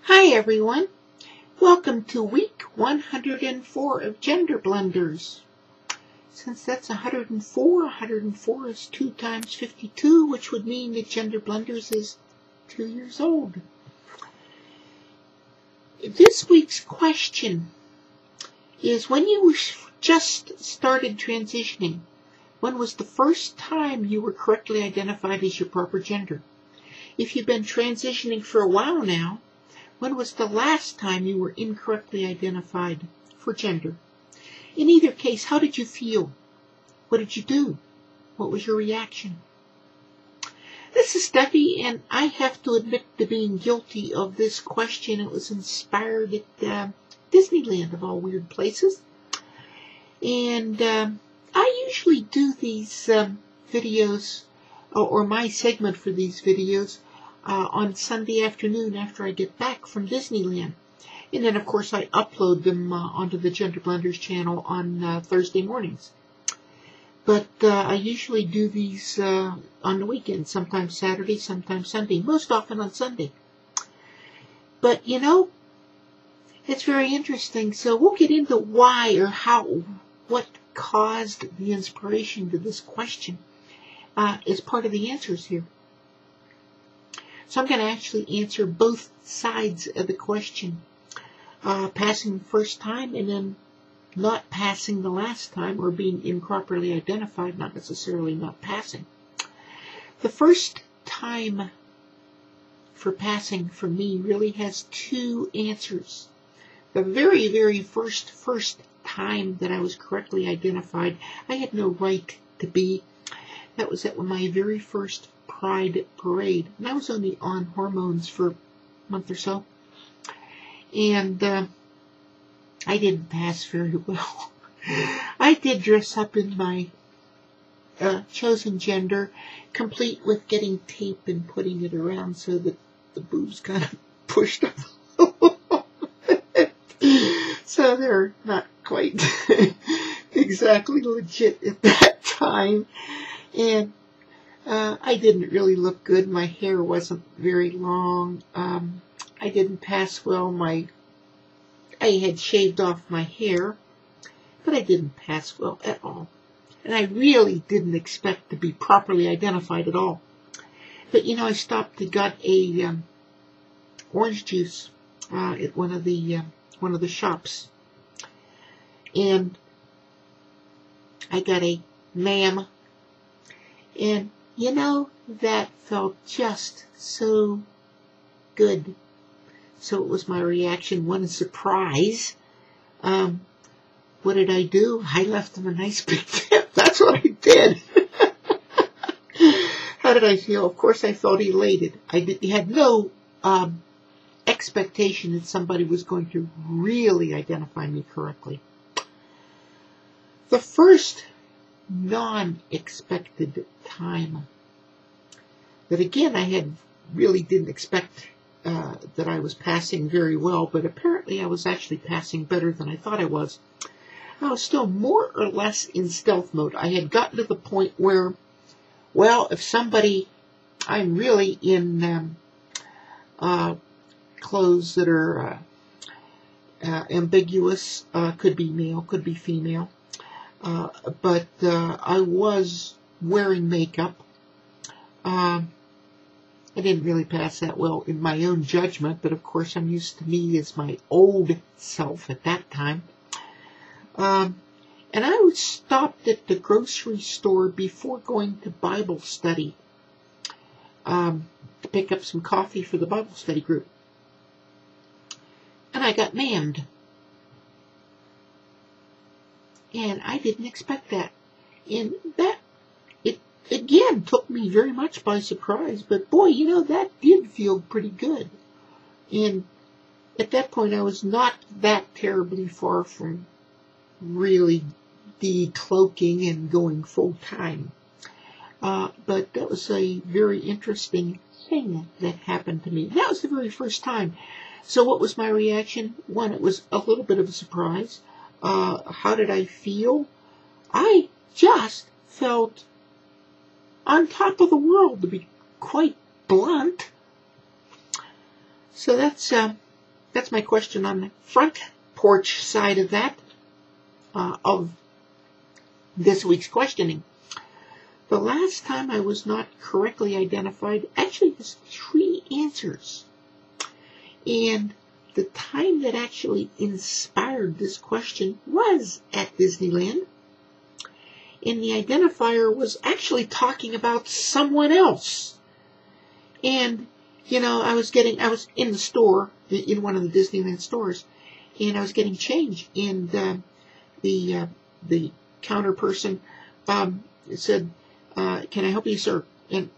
Hi everyone, welcome to week 104 of GenderBlenders. Since that's 104 is 2 times 52, which would mean that GenderBlenders is 2 years old. This week's question is, when you just started transitioning, when was the first time you were correctly identified as your proper gender? If you've been transitioning for a while now, when was the last time you were incorrectly identified for gender? In either case, how did you feel? What did you do? What was your reaction? This is Steffi, and I have to admit to being guilty of this question. It was inspired at Disneyland, of all weird places. And I usually do these videos, or my segment for these videos, on Sunday afternoon after I get back from Disneyland. And then, of course, I upload them onto the GenderBlenders channel on Thursday mornings. But I usually do these on the weekend, sometimes Saturday, sometimes Sunday, most often on Sunday. But, you know, it's very interesting. So we'll get into why or how, what caused the inspiration to this question as part of the answers here. So I'm going to actually answer both sides of the question, passing the first time and then not passing the last time, or being improperly identified, not necessarily not passing. The first time for passing for me really has two answers. The very, very first time that I was correctly identified, I had no right to be. That was at my very first Pride parade, and I was only on hormones for a month or so, and I didn't pass very well. I did dress up in my chosen gender, complete with getting tape and putting it around so that the boobs kind of pushed up a little bit. So they're not quite exactly legit at that time, and I didn't really look good. My hair wasn't very long. I didn't pass well. I had shaved off my hair, but I didn't pass well at all. And I really didn't expect to be properly identified at all. But, you know, I stopped and got a orange juice at one of the shops. And I got a ma'am. And you know, that felt just so good. So it was my reaction, one surprise. What did I do? I left them a nice big tip. That's what I did. How did I feel? Of course, I felt elated. I had no expectation that somebody was going to really identify me correctly. The first non-expected time that, again, I really didn't expect that I was passing very well, but apparently I was actually passing better than I thought I was. I was still more or less in stealth mode. I had gotten to the point where, well, if somebody, I'm really in clothes that are ambiguous, could be male, could be female. But I was wearing makeup. I didn't really pass that well in my own judgment, but of course I'm used to me as my old self at that time. And I was stopped at the grocery store before going to Bible study to pick up some coffee for the Bible study group. And I got ma'amed. And I didn't expect that. And that, it again took me very much by surprise. But boy, you know, that did feel pretty good. And at that point, I was not that terribly far from really decloaking and going full time. But that was a very interesting thing that happened to me. That was the very first time. So what was my reaction? One, it was a little bit of a surprise. How did I feel? I just felt on top of the world, to be quite blunt. So that's that's my question on the front porch side of that, of this week's questioning. The last time I was not correctly identified, actually there's 3 answers. And the time that actually inspired this question was at Disneyland. And the identifier was actually talking about someone else. And, you know, I was in the store, in one of the Disneyland stores, and I was getting change. And the counter person said, can I help you, sir? And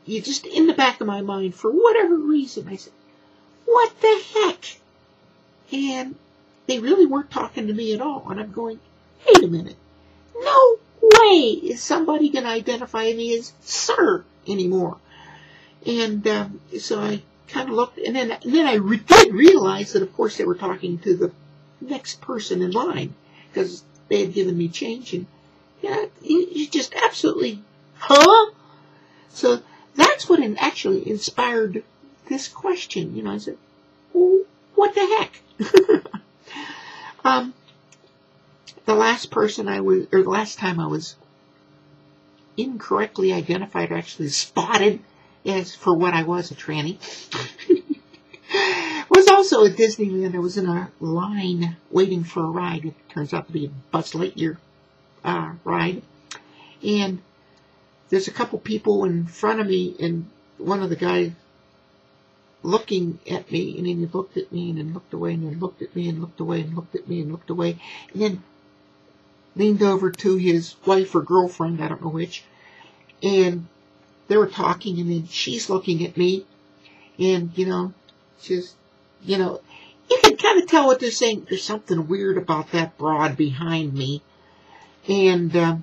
you just in the back of my mind, for whatever reason, I said, what the heck? And they really weren't talking to me at all. And I'm going, wait a minute. No way is somebody going to identify me as sir anymore. And so I kind of looked, and then I did realize that, of course, they were talking to the next person in line, because they had given me change. And yeah, you just absolutely, huh? So that's what actually inspired this question. You know, I said, well, what the heck? The last time I was incorrectly identified, or actually spotted as for what I was, a tranny, was also at Disneyland. I was in a line waiting for a ride. It turns out to be a Buzz Lightyear ride. And there's a couple people in front of me, and one of the guys looking at me, and then he looked at me and then looked away, and then looked at me and looked away and looked at me and looked away, and then leaned over to his wife or girlfriend, I don't know which, and they were talking, and then she's looking at me, and, you know, just, you know, you can kind of tell what they're saying. There's something weird about that broad behind me. And the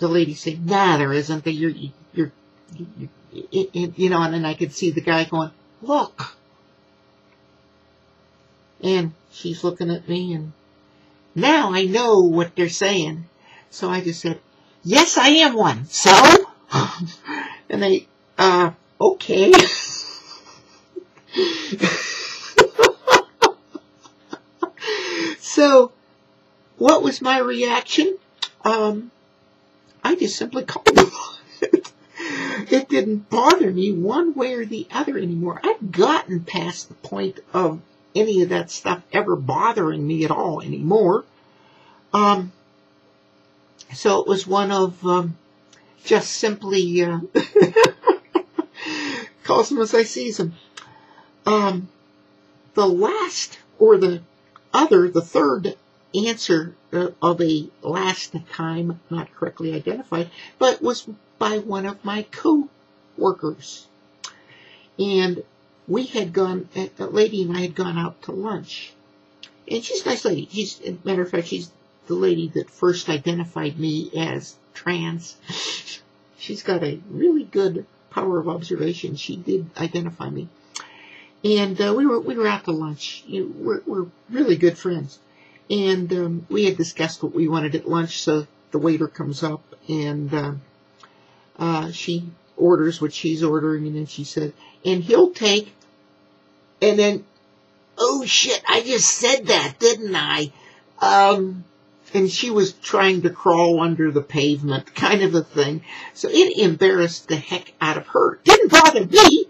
lady said, nah, there isn't. You know, and then I could see the guy going, look. And she's looking at me, and now I know what they're saying. So I just said, yes, I am one. So? And they, okay. So, what was my reaction? I just simply called them. It didn't bother me one way or the other anymore. I've gotten past the point of any of that stuff ever bothering me at all anymore. So it was one of just simply calls them as I sees them. The last, or the third answer of a last time not correctly identified, but was by one of my co-workers. And we had gone, a lady and I had gone out to lunch. And she's a nice lady. As a matter of fact, she's the lady that first identified me as trans. She's got a really good power of observation. She did identify me. And we were out to lunch. We're really good friends. And we had discussed what we wanted at lunch, so the waiter comes up, and she orders what she's ordering, and then she said, and he'll take, and then, oh shit, I just said that, didn't I? And she was trying to crawl under the pavement, kind of a thing. So it embarrassed the heck out of her. Didn't bother me.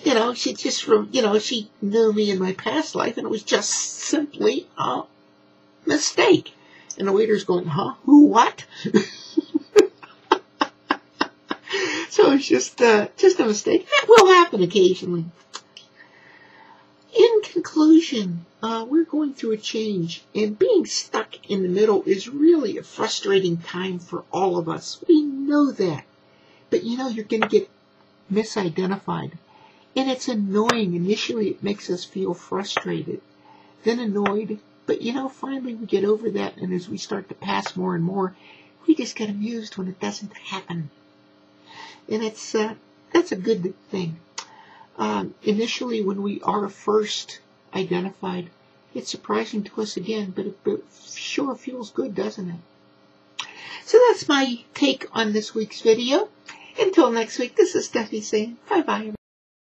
You know, she just, she knew me in my past life, and it was just simply a mistake. And the waiter's going, huh? Who, what? So it's just a mistake. That will happen occasionally. In conclusion, we're going through a change, and being stuck in the middle is really a frustrating time for all of us. We know that. But you know, you're going to get misidentified. And it's annoying. Initially, it makes us feel frustrated, then annoyed. But you know, finally we get over that, and as we start to pass more and more, we just get amused when it doesn't happen. And it's that's a good thing. Initially, when we are first identified, it's surprising to us again, but it sure feels good, doesn't it? So that's my take on this week's video. Until next week, this is Stephanie saying bye-bye.